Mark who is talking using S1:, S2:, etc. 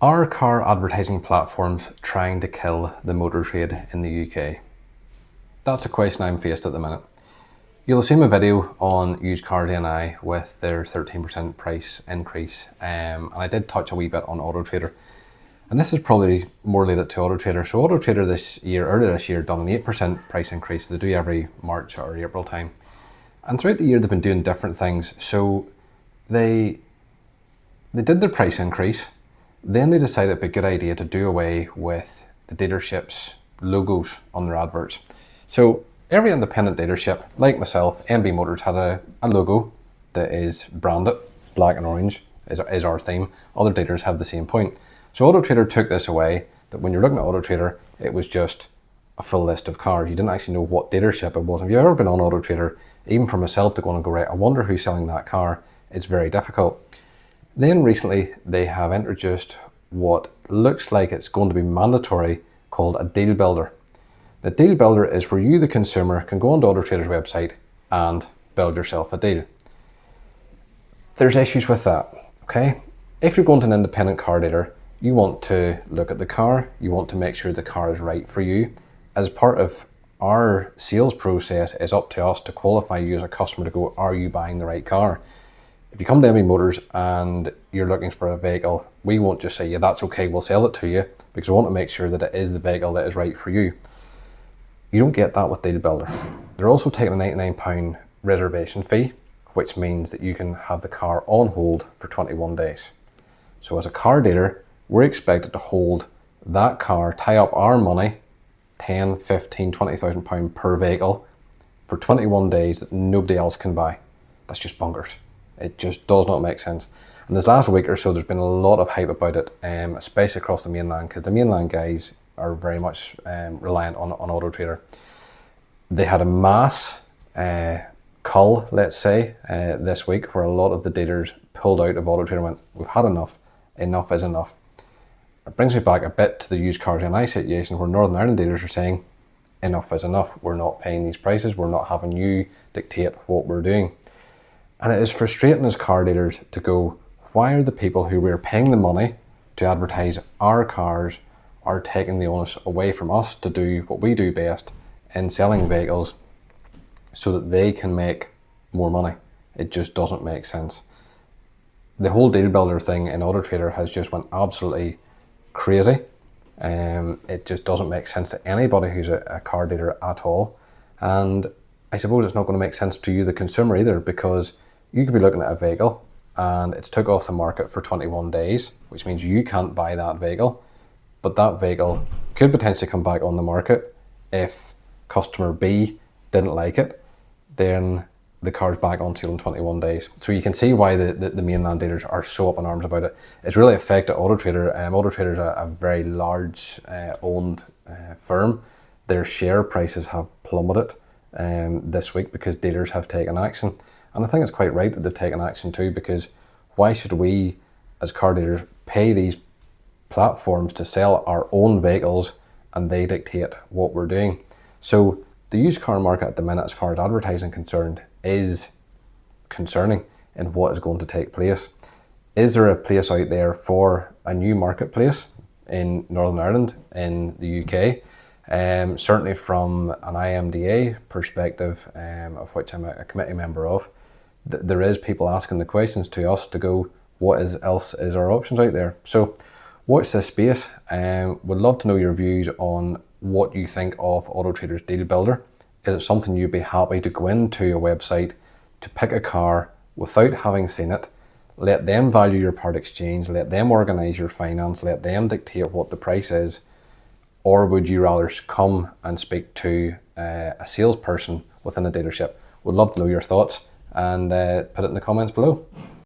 S1: Are car advertising platforms trying to kill the motor trade in the UK? That's a question I'm faced at the minute. You'll have seen my video on Used Car DNI with their 13% price increase, and I did touch a wee bit on autotrader. And this is probably more related to autotrader. So autotrader earlier this year, done an 8% price increase. They do every March or April time. And throughout the year, they've been doing different things. So they did their price increase. Then they decided it'd be a good idea to do away with the dealerships' logos on their adverts. So every independent dealership, like myself, MB Motors, has a logo that is branded, black and orange is our theme. Other dealers have the same point. So autotrader took this away, that when you're looking at autotrader, it was just a full list of cars. You didn't actually know what dealership it was. If you've ever been on autotrader, even for myself to go and go, right, I wonder who's selling that car, it's very difficult. Then recently they have introduced what looks like it's going to be mandatory, called a deal builder. The deal builder is where you, the consumer, can go onto autotrader's website and build yourself a deal. There's issues with that, okay? If you're going to an independent car dealer, you want to look at the car, you want to make sure the car is right for you. As part of our sales process, it's up to us to qualify you as a customer to go, are you buying the right car? If you come to MB Motors and you're looking for a vehicle, we won't just say, yeah, that's okay, we'll sell it to you, because we want to make sure that it is the vehicle that is right for you. You don't get that with Deal Builder. They're also taking a £99 reservation fee, which means that you can have the car on hold for 21 days. So as a car dealer, we're expected to hold that car, tie up our money, 10, 15, 20,000 pound per vehicle for 21 days that nobody else can buy. That's just bonkers. It just does not make sense. And this last week or so, there's been a lot of hype about it, especially across the mainland, because the mainland guys are very much reliant on autotrader. They had a mass cull, let's say, this week, where a lot of the dealers pulled out of autotrader and went, we've had enough, enough is enough. It brings me back a bit to the Used Car DNI situation, where Northern Ireland dealers are saying, enough is enough, we're not paying these prices, we're not having you dictate what we're doing. And it is frustrating as car dealers to go, why are the people who we're paying the money to advertise our cars are taking the onus away from us to do what we do best in selling vehicles so that they can make more money? It just doesn't make sense. The whole deal builder thing in autotrader has just went absolutely crazy. It just doesn't make sense to anybody who's a car dealer at all. And I suppose it's not going to make sense to you, the consumer, either, because you could be looking at a vehicle and it's took off the market for 21 days, which means you can't buy that vehicle, but that vehicle could potentially come back on the market. If customer B didn't like it, then the car's back on sale in 21 days. So you can see why the mainland dealers are so up in arms about it. It's really affected autotrader. Autotrader is a very large owned firm. Their share prices have plummeted this week because dealers have taken action. And I think it's quite right that they've taken action too, because why should we as car dealers pay these platforms to sell our own vehicles and they dictate what we're doing? So the used car market at the minute, as far as advertising concerned, is concerning in what is going to take place. Is there a place out there for a new marketplace in Northern Ireland, in the UK? Certainly from an IMDA perspective, of which I'm a committee member of, there is people asking the questions to us to go, what else is our options out there? So watch this space. Would love to know your views on what you think of autotrader's deal builder. Is it something you'd be happy to go into a website to pick a car without having seen it, let them value your part exchange, let them organise your finance, let them dictate what the price is? Or would you rather come and speak to a salesperson within a dealership? Would love to know your thoughts, and put it in the comments below.